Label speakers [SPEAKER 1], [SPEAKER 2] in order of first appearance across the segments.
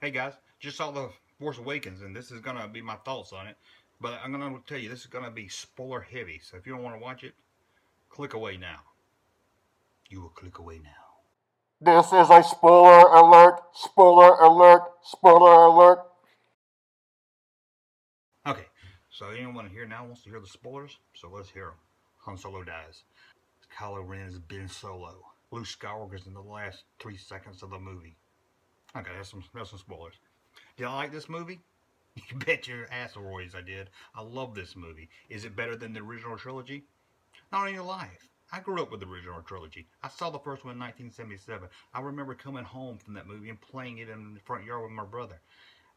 [SPEAKER 1] Hey guys, just saw the Force Awakens, and this is gonna be my thoughts on it. But I'm gonna tell you, this is gonna be spoiler heavy. So if you don't want to watch it, click away now. You will click away now.
[SPEAKER 2] This is a spoiler alert, spoiler alert, spoiler alert.
[SPEAKER 1] Okay, so anyone here now wants to hear the spoilers? So let's hear them. Han Solo dies. Kylo Ren is Ben Solo. Luke Skywalker's in the last 3 seconds of the movie. Okay, that's some spoilers. Did I like this movie? You bet your asteroids I did. I love this movie. Is it better than the original trilogy? Not in your life. I grew up with the original trilogy. I saw the first one in 1977. I remember coming home from that movie and playing it in the front yard with my brother.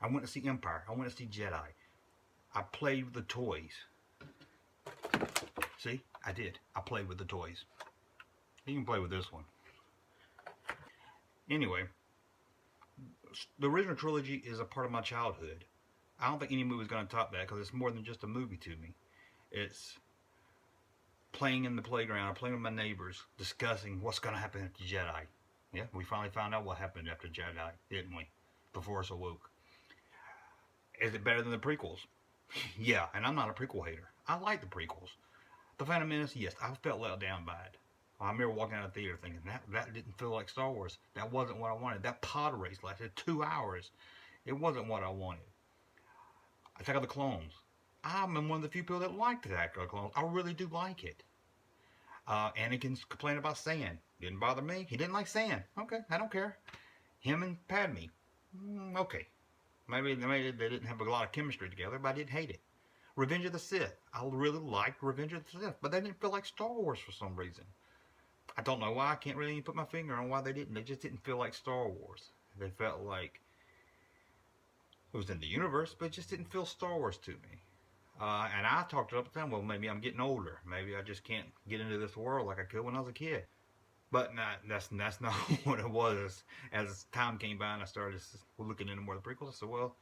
[SPEAKER 1] I went to see Empire. I went to see Jedi. I played with the toys. See, I did. I played with the toys. You can play with this one. Anyway, the original trilogy is a part of my childhood. I don't think any movie is going to top that because it's more than just a movie to me. It's playing in the playground, playing with my neighbors, discussing what's going to happen after Jedi. Yeah, we finally found out what happened after Jedi, didn't we? The Force awoke. Is it better than the prequels? Yeah, and I'm not a prequel hater. I like the prequels. The Phantom Menace, yes, I felt let down by it. I remember walking out of the theater thinking that didn't feel like Star Wars. That wasn't what I wanted. That pod race lasted 2 hours. It wasn't what I wanted. Attack of the Clones. I'm one of the few people that liked Attack of the Clones. I really do like it. Anakin's complaint about sand. Didn't bother me. He didn't like sand. Okay, I don't care. Him and Padme. Okay. Maybe they didn't have a lot of chemistry together, but I didn't hate it. Revenge of the Sith. I really liked Revenge of the Sith, but they didn't feel like Star Wars for some reason. I don't know why. I can't really put my finger on why they didn't. They just didn't feel like Star Wars. They felt like it was in the universe, but it just didn't feel Star Wars to me. And I talked it up to them. Well, maybe I'm getting older. Maybe I just can't get into this world like I could when I was a kid. But that's not what it was. As time came by and I started looking into more of the prequels, I said, well,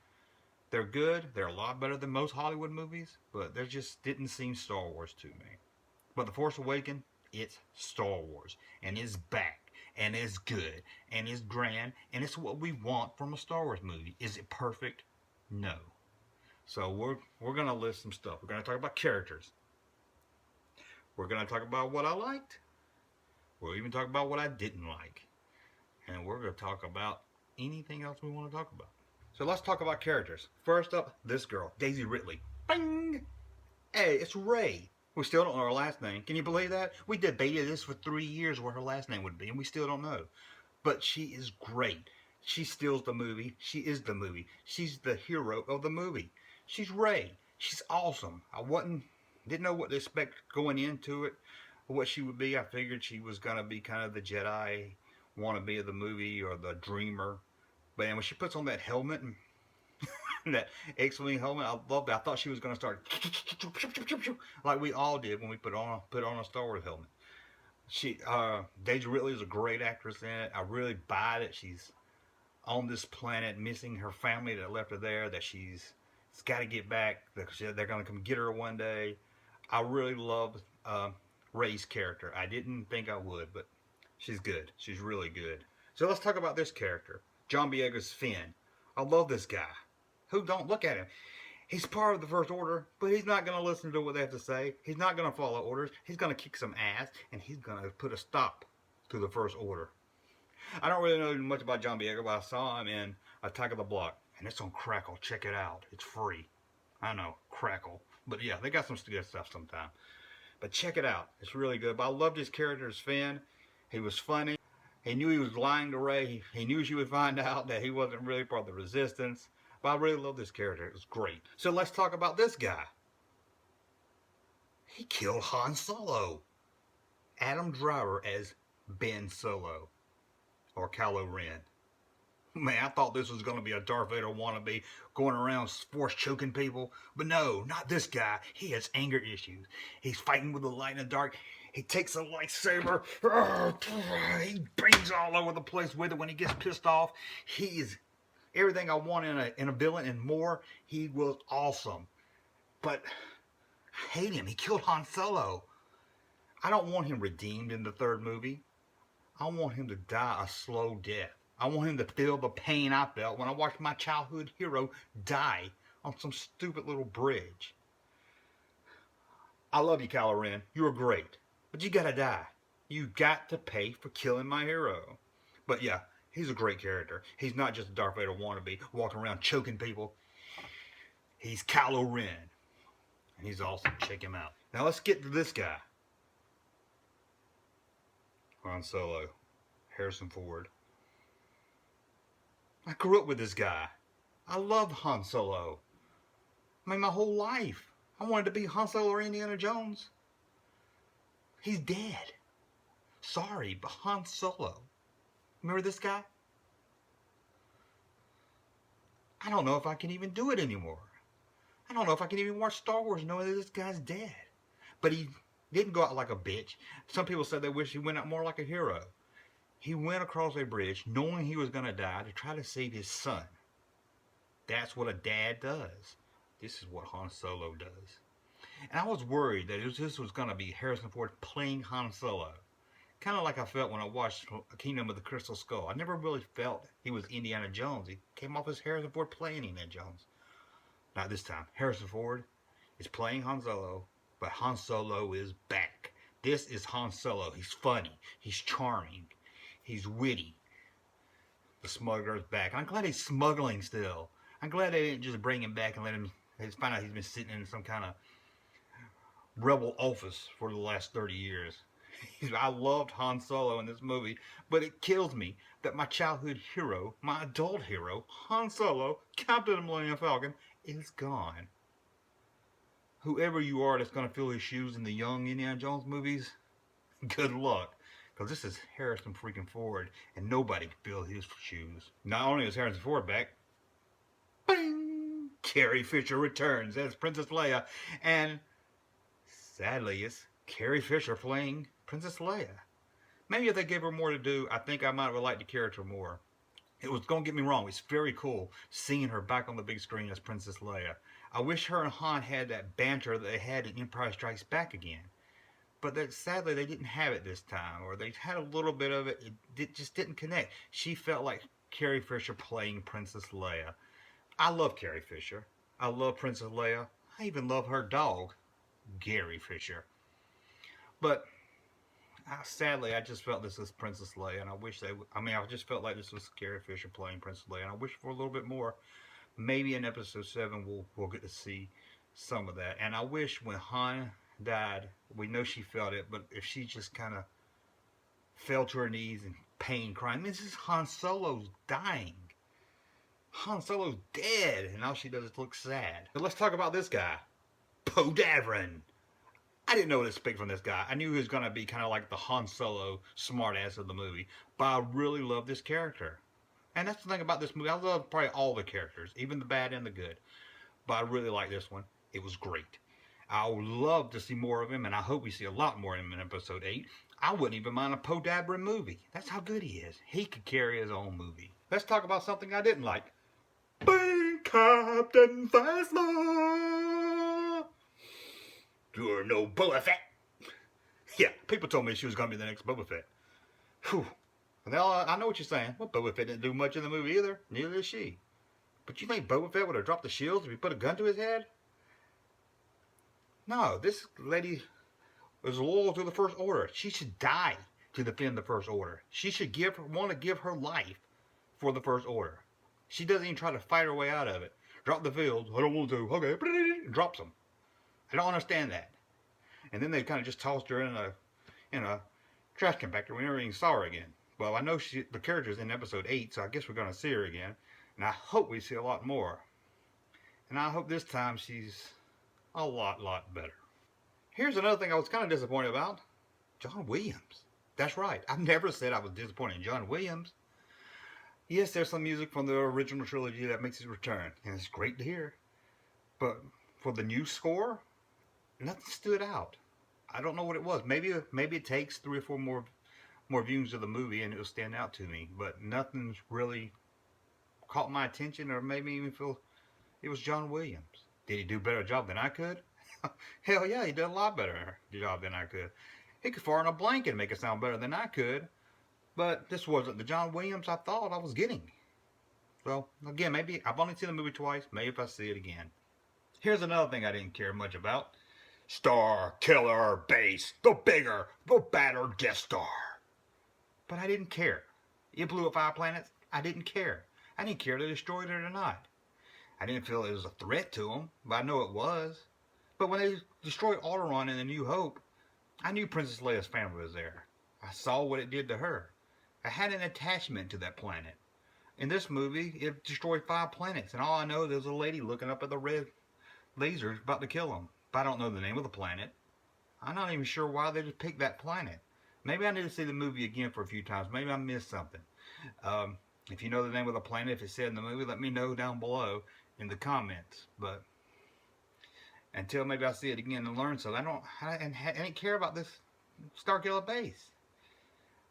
[SPEAKER 1] they're good. They're a lot better than most Hollywood movies, but they just didn't seem Star Wars to me. But The Force Awakens, it's Star Wars, and it's back, and it's good, and it's grand, and it's what we want from a Star Wars movie. Is it perfect? No. So we're gonna list some stuff. We're gonna talk about characters. We're gonna talk about what I liked. We'll even talk about what I didn't like, and we're gonna talk about anything else we want to talk about. So let's talk about characters. First up, this girl, Daisy Ridley. Bing! Hey, it's Ray. We still don't know her last name. Can you believe that? We debated this for 3 years what her last name would be, and we still don't know. But she is great. She steals the movie. She is the movie. She's the hero of the movie. She's Ray. She's awesome. Didn't know what to expect going into it, what she would be. I figured she was gonna be kind of the Jedi wannabe of the movie or the dreamer. But when she puts on that helmet and that X-wing helmet, I loved it. I thought she was going to start like we all did when we put on a Star Wars helmet. Daisy Ridley is a great actress in it. I really buy that she's on this planet, missing her family that left her there. That she's got to get back. That they're going to come get her one day. I really love Rey's character. I didn't think I would, but she's good. She's really good. So let's talk about this character, John Boyega's Finn. I love this guy. Who don't look at him? He's part of the First Order, but he's not going to listen to what they have to say. He's not going to follow orders. He's going to kick some ass, and he's going to put a stop to the First Order. I don't really know much about John Boyega, but I saw him in Attack of the Block, and it's on Crackle. Check it out. It's free. I know, Crackle. But yeah, they got some good stuff sometimes. But check it out. It's really good. But I loved his character as Finn. He was funny. He knew he was lying to Rey. He knew she would find out that he wasn't really part of the Resistance. But I really love this character. It was great. So let's talk about this guy. He killed Han Solo. Adam Driver as Ben Solo. Or Kylo Ren. Man, I thought this was going to be a Darth Vader wannabe going around force choking people. But no, not this guy. He has anger issues. He's fighting with the light and the dark. He takes a lightsaber. He bangs all over the place with it when he gets pissed off. He is everything I want in a villain and more. He was awesome. But I hate him. He killed Han Solo. I don't want him redeemed in the third movie. I want him to die a slow death. I want him to feel the pain I felt when I watched my childhood hero die on some stupid little bridge. I love you, Kylo Ren. You were great. But you gotta die. You got to pay for killing my hero. But yeah, he's a great character. He's not just a Darth Vader wannabe walking around choking people. He's Kylo Ren. And he's awesome. Check him out. Now let's get to this guy. Han Solo. Harrison Ford. I grew up with this guy. I loved Han Solo. I mean, my whole life. I wanted to be Han Solo or Indiana Jones. He's dead. Sorry, but Han Solo. Remember this guy? I don't know if I can even do it anymore. I don't know if I can even watch Star Wars knowing that this guy's dead. But he didn't go out like a bitch. Some people said they wish he went out more like a hero. He went across a bridge knowing he was going to die to try to save his son. That's what a dad does. This is what Han Solo does. And I was worried that this was going to be Harrison Ford playing Han Solo. Kind of like I felt when I watched Kingdom of the Crystal Skull. I never really felt he was Indiana Jones. He came off as Harrison Ford playing Indiana Jones. Not this time. Harrison Ford is playing Han Solo, but Han Solo is back. This is Han Solo. He's funny. He's charming. He's witty. The smuggler's back. I'm glad he's smuggling still. I'm glad they didn't just bring him back and let him find out he's been sitting in some kind of rebel office for the last 30 years. I loved Han Solo in this movie, but it kills me that my childhood hero, my adult hero, Han Solo, Captain of the Millennium Falcon, is gone. Whoever you are that's going to fill his shoes in the young Indiana Jones movies, good luck. Because this is Harrison freaking Ford, and nobody can fill his shoes. Not only is Harrison Ford back, bing! Carrie Fisher returns as Princess Leia, and sadly, it's Carrie Fisher playing Princess Leia. Maybe if they gave her more to do, I think I might have liked the character more. It was, don't get me wrong, it's very cool seeing her back on the big screen as Princess Leia. I wish her and Han had that banter that they had in Empire Strikes Back again. But that, sadly, they didn't have it this time, or they had a little bit of it. It just didn't connect. She felt like Carrie Fisher playing Princess Leia. I love Carrie Fisher. I love Princess Leia. I even love her dog, Gary Fisher. But sadly, I just felt this was Princess Leia, and I wish they. I just felt like this was Carrie Fisher playing Princess Leia, and I wish for a little bit more. Maybe in Episode 7 we'll get to see some of that. And I wish when Han died, we know she felt it, but if she just kind of fell to her knees in pain, crying. This is Han Solo's dying. Han Solo's dead, and all she does is look sad. But let's talk about this guy, Poe Dameron. I didn't know what to expect from this guy. I knew he was going to be kind of like the Han Solo smartass of the movie, but I really love this character. And that's the thing about this movie. I love probably all the characters, even the bad and the good. But I really like this one. It was great. I would love to see more of him, and I hope we see a lot more of him in Episode 8. I wouldn't even mind a Poe Dameron movie. That's how good he is. He could carry his own movie. Let's talk about something I didn't like. Bang, Captain Phasma! You're no Boba Fett. Yeah, people told me she was going to be the next Boba Fett. Whew. Well, I know what you're saying. Well, Boba Fett didn't do much in the movie either. Neither did she. But you think Boba Fett would have dropped the shields if he put a gun to his head? No, this lady was loyal to the First Order. She should die to defend the First Order. She should want to give her life for the First Order. She doesn't even try to fight her way out of it. Drop the field. I don't want to. Okay. Drops them. I don't understand that. And then they kind of just tossed her in a trash compactor. We never even saw her again. Well, I know the character's in Episode 8, so I guess we're going to see her again. And I hope we see a lot more. And I hope this time she's a lot better. Here's another thing I was kind of disappointed about. John Williams. That's right. I've never said I was disappointed in John Williams. Yes, there's some music from the original trilogy that makes his return. And it's great to hear. But for the new score, nothing stood out. I don't know what it was. Maybe it takes 3 or 4 more viewings of the movie and it'll stand out to me. But nothing's really caught my attention or made me even feel it was John Williams. Did he do a better job than I could? Hell yeah, he did a lot better job than I could. He could fart in a blanket and make it sound better than I could. But this wasn't the John Williams I thought I was getting. So, again, maybe I've only seen the movie twice. Maybe if I see it again. Here's another thing I didn't care much about. Star Killer Base. The bigger, the badder Death Star. But I didn't care. It blew up 5 planets. I didn't care. I didn't care if they destroyed it or not. I didn't feel it was a threat to them, but I know it was. But when they destroyed Alderaan in A New Hope, I knew Princess Leia's family was there. I saw what it did to her. I had an attachment to that planet. In this movie, it destroyed 5 planets, and all I know is there's a lady looking up at the red lasers about to kill them. But I don't know the name of the planet. I'm not even sure why they just picked that planet. Maybe I need to see the movie again for a few times. Maybe I missed something. If you know the name of the planet, if it's said in the movie, let me know down below in the comments. But until maybe I see it again and learn something, I didn't care about this Starkiller base.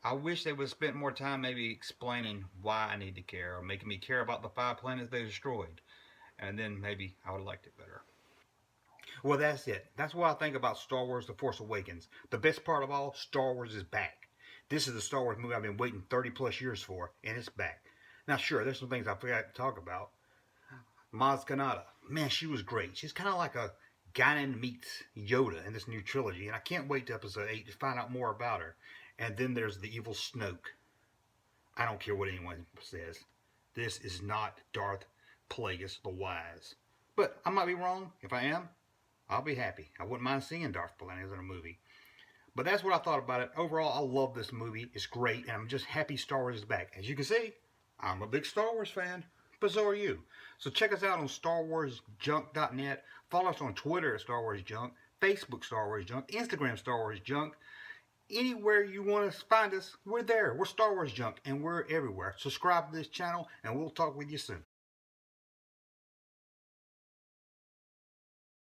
[SPEAKER 1] I wish they would have spent more time maybe explaining why I need to care, or making me care about the 5 planets they destroyed. And then maybe I would have liked it better. Well, that's it. That's what I think about Star Wars The Force Awakens. The best part of all, Star Wars is back. This is the Star Wars movie I've been waiting 30 plus years for, and it's back. Now, sure, there's some things I forgot to talk about. Maz Kanata. Man, she was great. She's kind of like a Guinan meets Yoda in this new trilogy, and I can't wait to episode 8 to find out more about her. And then there's the evil Snoke. I don't care what anyone says. This is not Darth Plagueis the Wise. But I might be wrong. If I am, I'll be happy. I wouldn't mind seeing Darth Plagueis in a movie. But that's what I thought about it. Overall, I love this movie. It's great, and I'm just happy Star Wars is back. As you can see, I'm a big Star Wars fan, but so are you. So check us out on StarWarsJunk.net. Follow us on Twitter at Star Wars Junk, Facebook Star Wars Junk, Instagram Star Wars Junk. Anywhere you want to find us, we're there. We're Star Wars Junk, and we're everywhere. Subscribe to this channel, and we'll talk with you soon.